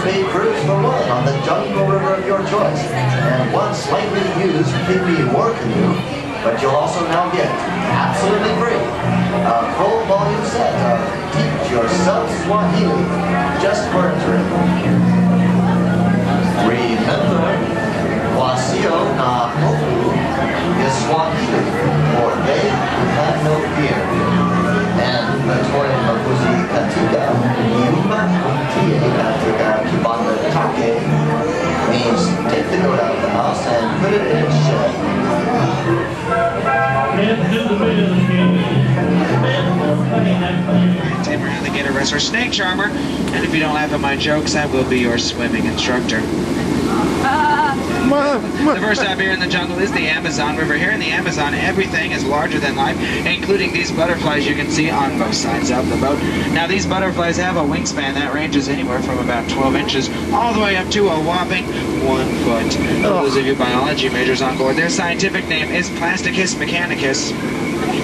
may cruise for one on the jungle river of your choice, and one slightly used pygmy war canoe, but you'll also now get, absolutely free, a full volume set of Teach Yourself Swahili, just for entering. Remember, Wasio na Hofu is Swahili, for they who have no fear. And the Torin Mapuzi Katiga, Yuma Untie Katiga Kibanda Take, means take the goat out of the house and put it in its shed. Tamer alligator wrestler, snake charmer, and if you don't laugh at my jokes, I will be your swimming instructor. The first stop here in the jungle is the Amazon River. Here in the Amazon, everything is larger than life, including these butterflies you can see on both sides of the boat. Now, these butterflies have a wingspan that ranges anywhere from about 12 inches all the way up to a whopping 1 foot. Those of you biology majors on board, their scientific name is Plasticus mechanicus.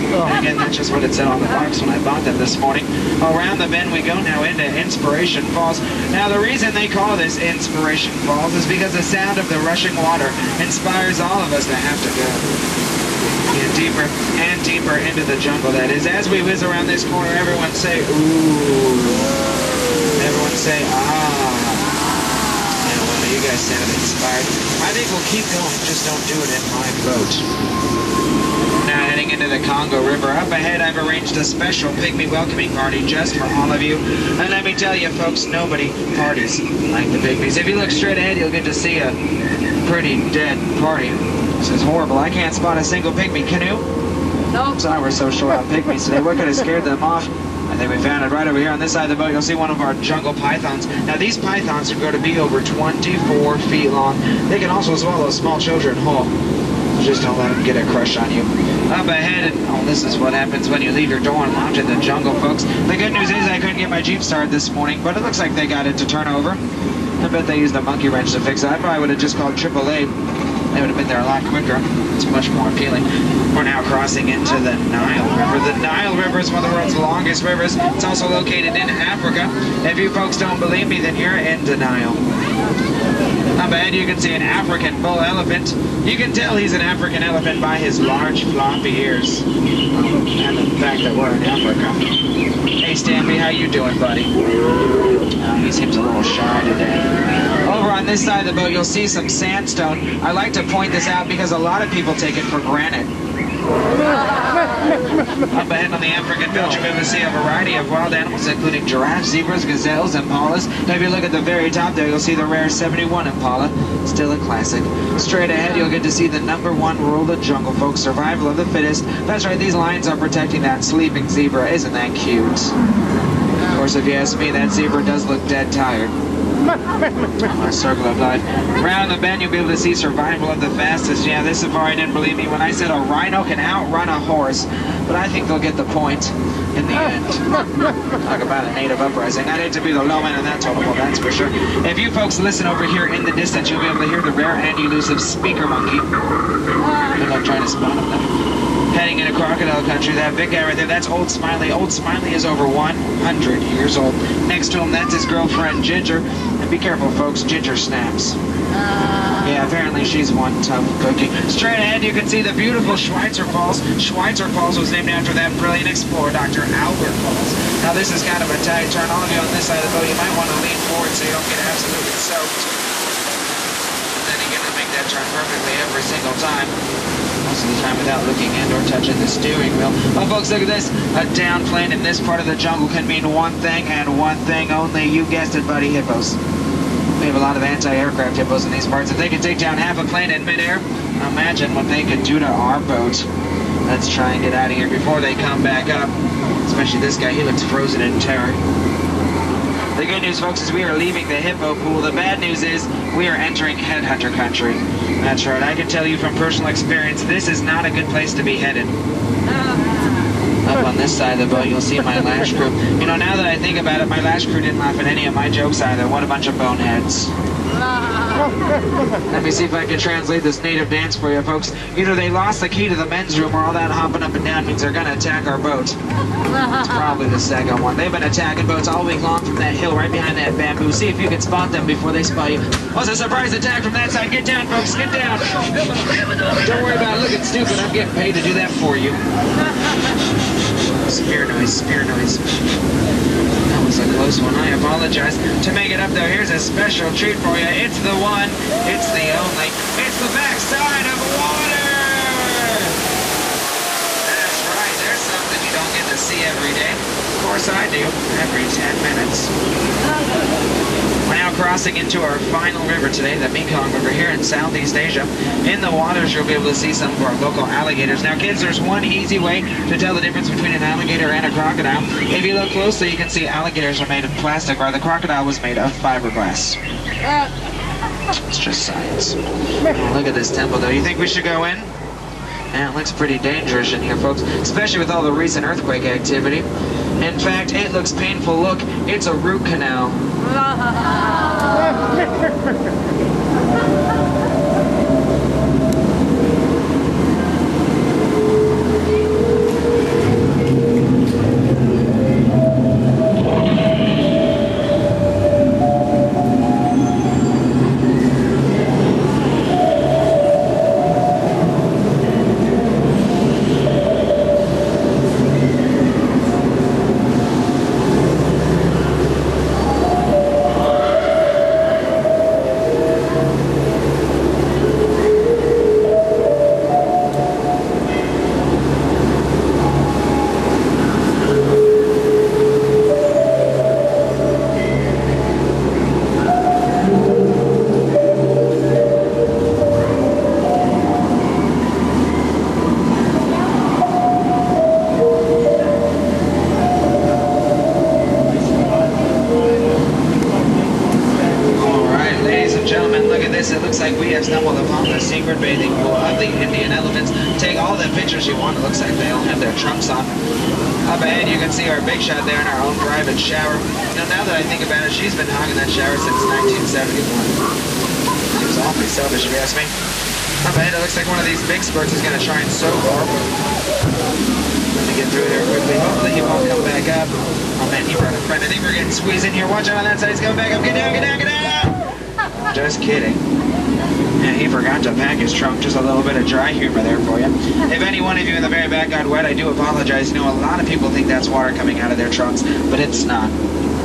And again, that's just what it said on the box when I bought them this morning. Around the bend we go now into Inspiration Falls. Now, the reason they call this Inspiration Falls is because the sound of the rushing water inspires all of us to have to go deeper and deeper into the jungle, that is. As we whiz around this corner, everyone say, ooh. Everyone say, ah. Yeah, well, you guys sound inspired. I think we'll keep going, just don't do it in my boat. Now heading into the Congo River. Up ahead, I've arranged a special pygmy welcoming party just for all of you. And let me tell you, folks, nobody parties like the pygmies. If you look straight ahead, you'll get to see a pretty dead party. This is horrible. I can't spot a single pygmy canoe. Nope. Sorry, we're so short on pygmies today. What could have scared them off? I think we found it right over here on this side of the boat. You'll see one of our jungle pythons. Now, these pythons are going to be over 24 feet long. They can also swallow small children whole. Just don't let them get a crush on you. Up ahead, and oh, this is what happens when you leave your door unlocked in the jungle, folks. The good news is I couldn't get my Jeep started this morning, but it looks like they got it to turn over. I bet they used a monkey wrench to fix it. I probably would have just called AAA. They would have been there a lot quicker. It's much more appealing. We're now crossing into the Nile River. The Nile River is one of the world's longest rivers. It's also located in Africa. If you folks don't believe me, then you're in denial. Up ahead, you can see an African bull elephant. You can tell he's an African elephant by his large, floppy ears. And the fact that we're in Africa. Hey, Stampy, how you doing, buddy? He seems a little shy today. Over on this side of the boat, you'll see some sandstone. I like to point this out because a lot of people take it for granted. Up ahead on the African Belt, you'll be able to see a variety of wild animals, including giraffes, zebras, gazelles, impalas. Now, if you look at the very top there, you'll see the rare 71 impala, still a classic. Straight ahead, you'll get to see the #1 rule of the jungle, folks, survival of the fittest. That's right, these lions are protecting that sleeping zebra. Isn't that cute? Of course, if you ask me, that zebra does look dead tired. My circle of life. Round the bend, you'll be able to see survival of the fastest. Yeah, this safari didn't believe me when I said a rhino can outrun a horse, but I think they'll get the point in the end. Talk about a native uprising. I'd hate to be the low man in that total, that's for sure. If you folks listen over here in the distance, you'll be able to hear the rare and elusive speaker monkey. Good luck trying to spot him though. Heading into crocodile country, that big guy right there, that's Old Smiley. Old Smiley is over 100 years old. Next to him, that's his girlfriend, Ginger. And be careful, folks, Ginger snaps. Yeah, apparently she's one tough cookie. Straight ahead, you can see the beautiful Schweitzer Falls. Schweitzer Falls was named after that brilliant explorer, Dr. Albert Falls. Now, this is kind of a tight turn. All of you on this side of the boat, you might want to lean forward so you don't get absolutely soaked. But then again, to make that turn perfectly every single time. Most of the time without looking and or touching the steering wheel. Oh, folks, look at this. A down plane in this part of the jungle can mean one thing and one thing only. You guessed it, buddy, hippos. We have a lot of anti-aircraft hippos in these parts. If they could take down half a plane in midair, imagine what they could do to our boat. Let's try and get out of here before they come back up. Especially this guy, he looks frozen in terror. The good news, folks, is we are leaving the hippo pool. The bad news is we are entering headhunter country. That's right, I can tell you from personal experience, this is not a good place to be headed. Up on this side of the boat, you'll see my lash crew. You know, now that I think about it, my lash crew didn't laugh at any of my jokes either. What a bunch of boneheads. Let me see if I can translate this native dance for you, folks. Either they lost the key to the men's room, or all that hopping up and down means they're gonna attack our boat. It's probably the second one. They've been attacking boats all week long from that hill right behind that bamboo. See if you can spot them before they spot you. Oh, it's a surprise attack from that side. Get down, folks, get down. Don't worry about looking stupid. I'm getting paid to do that for you. Spear noise, spear noise. That was a close one. I apologize. To make it up, though, here's a special treat for you. It's the one, it's the only, it's the backside of water! That's right, there's something you don't get to see every day. Of course I do, every 10 minutes. We're now crossing into our final river today, the Mekong River here in Southeast Asia. In the waters, you'll be able to see some of our local alligators. Now, kids, there's one easy way to tell the difference between an alligator and a crocodile. If you look closely, you can see alligators are made of plastic, while the crocodile was made of fiberglass. It's just science. Oh, look at this temple, though. You think we should go in? Yeah, it looks pretty dangerous in here, folks, especially with all the recent earthquake activity. In fact, it looks painful. Look, it's a root canal. It looks like we have stumbled upon the secret bathing pool of the Indian elephants. Take all the pictures you want. It looks like they all have their trunks on. Up ahead, you can see our big shot there in our own private shower. Now that I think about it, she's been hogging that shower since 1971. She was awfully selfish, if you ask me. Up ahead, it looks like one of these big spurts is going to try and soak her. Let me get through here quickly. Hopefully he won't come back up. Oh man, he brought a friend. I think we're getting squeezed in here. Watch out on that side. He's coming back up. Get down, get down, get down! Just kidding. Yeah, he forgot to pack his trunk. Just a little bit of dry humor there for you. If any one of you in the very back got wet, I do apologize. You know, a lot of people think that's water coming out of their trunks, but it's not.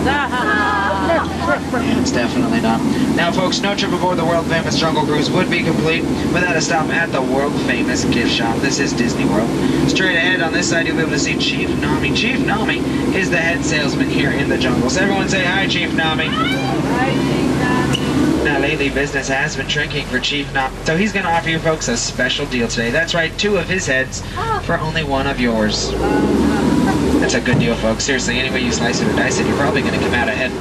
Yeah, it's definitely not. Now, folks, no trip aboard the world-famous Jungle Cruise would be complete without a stop at the world-famous gift shop. This is Disney World. Straight ahead on this side, you'll be able to see Chief Nami. Chief Nami is the head salesman here in the jungle. So everyone say hi, Chief Nami. Hi, Chief Nami. Now, lately, business has been shrinking for Chief Nami, so he's going to offer you folks a special deal today. That's right, 2 of his heads for only 1 of yours. That's a good deal, folks. Seriously, any way you slice it or dice it, you're probably going to come out ahead.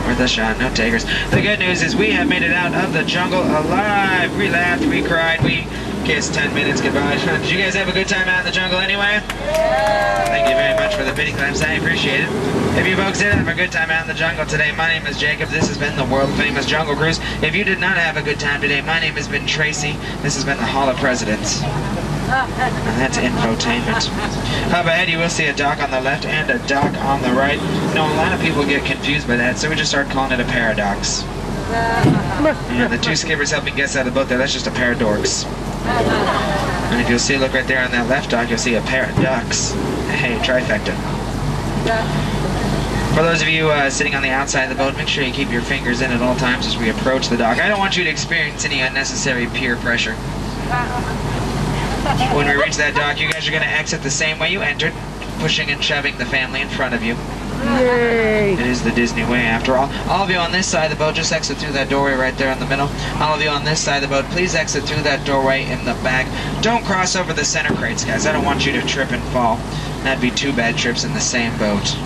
Worth a shot, no takers. The good news is we have made it out of the jungle alive. We laughed, we cried, we kissed 10 minutes goodbye. Did you guys have a good time out in the jungle anyway? Thank you very much for the pity claps. I appreciate it. If you folks did have a good time out in the jungle today, my name is Jacob. This has been the world-famous Jungle Cruise. If you did not have a good time today, my name has been Tracy. This has been the Hall of Presidents. And that's infotainment. Up ahead, you will see a dock on the left and a dock on the right. Now, a lot of people get confused by that, so we just start calling it a paradox. And the 2 skippers helped me guess that about there. That's just a pair of dorks. And if you'll see, look right there on that left dock, you'll see a pair of ducks. Hey, trifecta. For those of you sitting on the outside of the boat, make sure you keep your fingers in at all times as we approach the dock. I don't want you to experience any unnecessary peer pressure. When we reach that dock, you guys are going to exit the same way you entered, pushing and shoving the family in front of you. Yay! It is the Disney way, after all. All of you on this side of the boat, just exit through that doorway right there in the middle. All of you on this side of the boat, please exit through that doorway in the back. Don't cross over the center crates, guys. I don't want you to trip and fall. That'd be 2 bad trips in the same boat.